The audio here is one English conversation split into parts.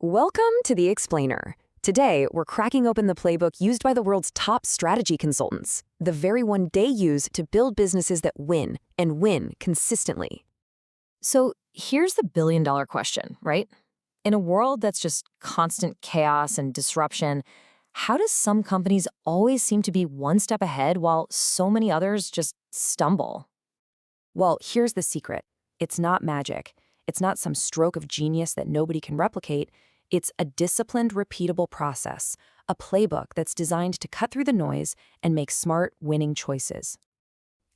Welcome to The Explainer. Today, we're cracking open the playbook used by the world's top strategy consultants, the very one they use to build businesses that win, and win consistently. So here's the billion-dollar question, right? In a world that's just constant chaos and disruption, how does some companies always seem to be one step ahead while so many others just stumble? Well, here's the secret. It's not magic. It's not some stroke of genius that nobody can replicate. It's a disciplined, repeatable process, a playbook that's designed to cut through the noise and make smart, winning choices.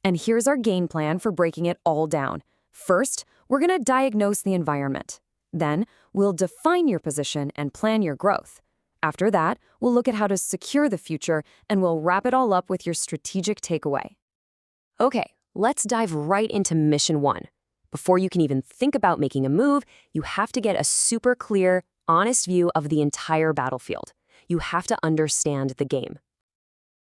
And here's our game plan for breaking it all down. First, we're going to diagnose the environment. Then, we'll define your position and plan your growth. After that, we'll look at how to secure the future, and we'll wrap it all up with your strategic takeaway. Okay, let's dive right into mission one. Before you can even think about making a move, you have to get a super clear, honest view of the entire battlefield. You have to understand the game.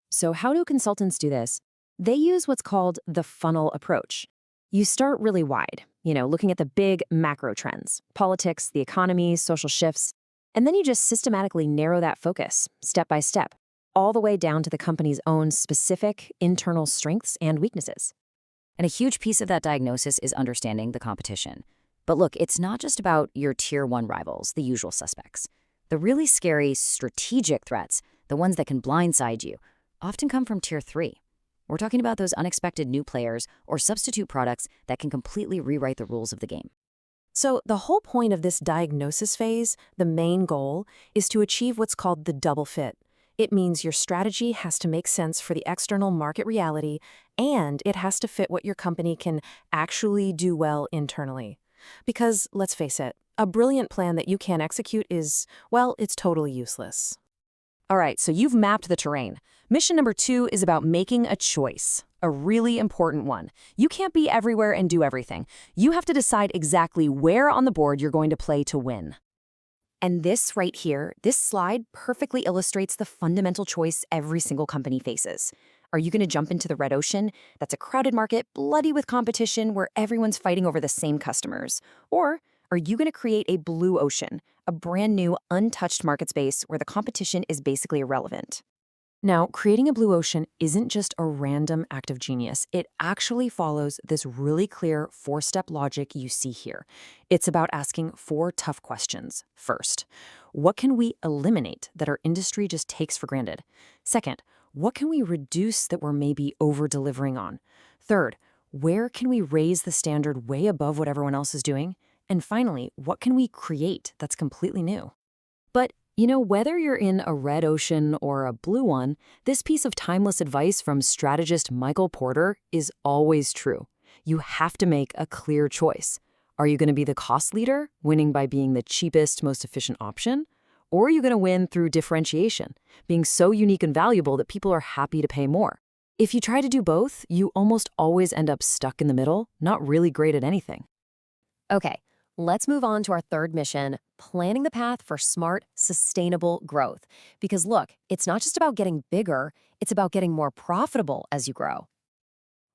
So how do consultants do this? They use what's called the funnel approach. You start really wide, looking at the big macro trends, politics, the economy, social shifts, and then you just systematically narrow that focus, step by step, all the way down to the company's own specific internal strengths and weaknesses. And a huge piece of that diagnosis is understanding the competition. But look, it's not just about your Tier 1 rivals, the usual suspects. The really scary strategic threats, the ones that can blindside you, often come from Tier 3. We're talking about those unexpected new players or substitute products that can completely rewrite the rules of the game. So the whole point of this diagnosis phase, the main goal, is to achieve what's called the double fit. It means your strategy has to make sense for the external market reality, and it has to fit what your company can actually do well internally. Because, let's face it, a brilliant plan that you can't execute is, well, it's totally useless. All right, so you've mapped the terrain. Mission number 2 is about making a choice, a really important one. You can't be everywhere and do everything. You have to decide exactly where on the board you're going to play to win. And this right here, this slide perfectly illustrates the fundamental choice every single company faces. Are you going to jump into the red ocean? That's a crowded market, bloody with competition, where everyone's fighting over the same customers. Or are you going to create a blue ocean, a brand new, untouched market space where the competition is basically irrelevant? Now, creating a blue ocean isn't just a random act of genius. It actually follows this really clear 4-step logic you see here. It's about asking 4 tough questions. First, what can we eliminate that our industry just takes for granted? Second, what can we reduce that we're maybe over-delivering on? Third, where can we raise the standard way above what everyone else is doing? And finally, what can we create that's completely new? But whether you're in a red ocean or a blue one, this piece of timeless advice from strategist Michael Porter is always true. You have to make a clear choice. Are you going to be the cost leader, winning by being the cheapest, most efficient option? Or are you going to win through differentiation, being so unique and valuable that people are happy to pay more? If you try to do both, you almost always end up stuck in the middle, not really great at anything. Okay, let's move on to our third mission, planning the path for smart, sustainable growth. Because look, it's not just about getting bigger, it's about getting more profitable as you grow.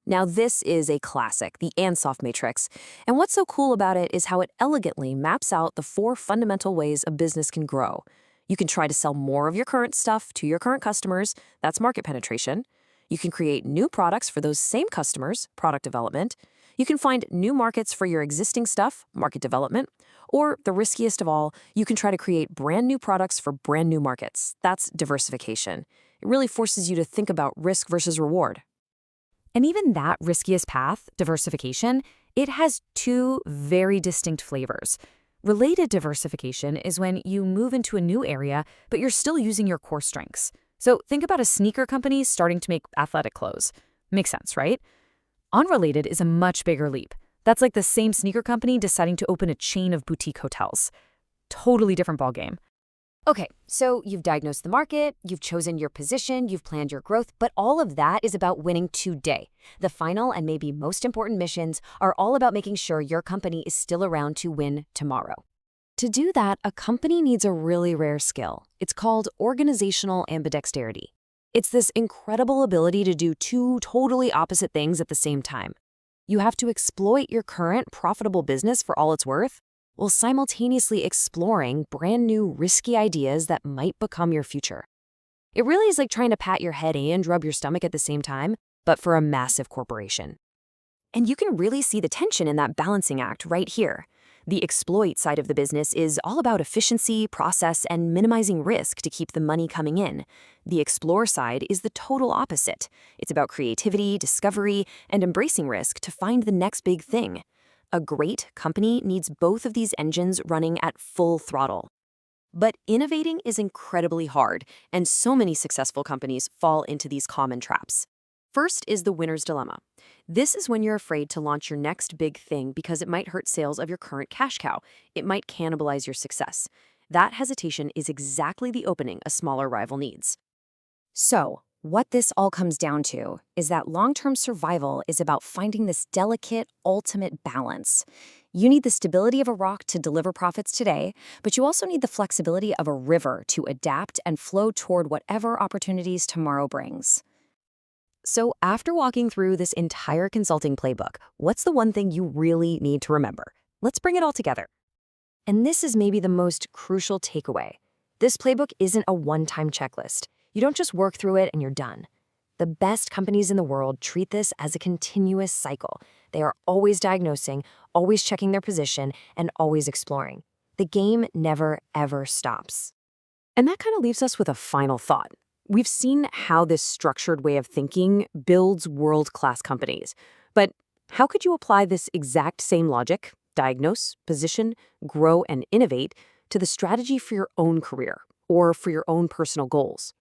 Now, this is a classic, the Ansoff Matrix. And what's so cool about it is how it elegantly maps out the 4 fundamental ways a business can grow. You can try to sell more of your current stuff to your current customers. That's market penetration. You can create new products for those same customers, product development. You can find new markets for your existing stuff, market development. Or, the riskiest of all, you can try to create brand new products for brand new markets. That's diversification. It really forces you to think about risk versus reward. And even that riskiest path, diversification, it has 2 very distinct flavors. Related diversification is when you move into a new area, but you're still using your core strengths. So think about a sneaker company starting to make athletic clothes. Makes sense, right? Unrelated is a much bigger leap. That's like the same sneaker company deciding to open a chain of boutique hotels. Totally different ballgame. Okay, so you've diagnosed the market, you've chosen your position, you've planned your growth, but all of that is about winning today. The final and maybe most important missions are all about making sure your company is still around to win tomorrow. To do that, a company needs a really rare skill. It's called organizational ambidexterity. It's this incredible ability to do 2 totally opposite things at the same time. You have to exploit your current profitable business for all it's worth, while simultaneously exploring brand new, risky ideas that might become your future. It really is like trying to pat your head and rub your stomach at the same time, but for a massive corporation. And you can really see the tension in that balancing act right here. The exploit side of the business is all about efficiency, process, and minimizing risk to keep the money coming in. The explore side is the total opposite. It's about creativity, discovery, and embracing risk to find the next big thing. A great company needs both of these engines running at full throttle. But innovating is incredibly hard, and so many successful companies fall into these common traps. First is the winner's dilemma. This is when you're afraid to launch your next big thing because it might hurt sales of your current cash cow. It might cannibalize your success. That hesitation is exactly the opening a smaller rival needs. So, what this all comes down to is that long-term survival is about finding this delicate, ultimate balance. You need the stability of a rock to deliver profits today, but you also need the flexibility of a river to adapt and flow toward whatever opportunities tomorrow brings. So after walking through this entire consulting playbook, what's the one thing you really need to remember? Let's bring it all together. And this is maybe the most crucial takeaway. This playbook isn't a one-time checklist. You don't just work through it and you're done. The best companies in the world treat this as a continuous cycle. They are always diagnosing, always checking their position, and always exploring. The game never, ever stops. And that kind of leaves us with a final thought. We've seen how this structured way of thinking builds world-class companies. But how could you apply this exact same logic, diagnose, position, grow, and innovate, to the strategy for your own career or for your own personal goals?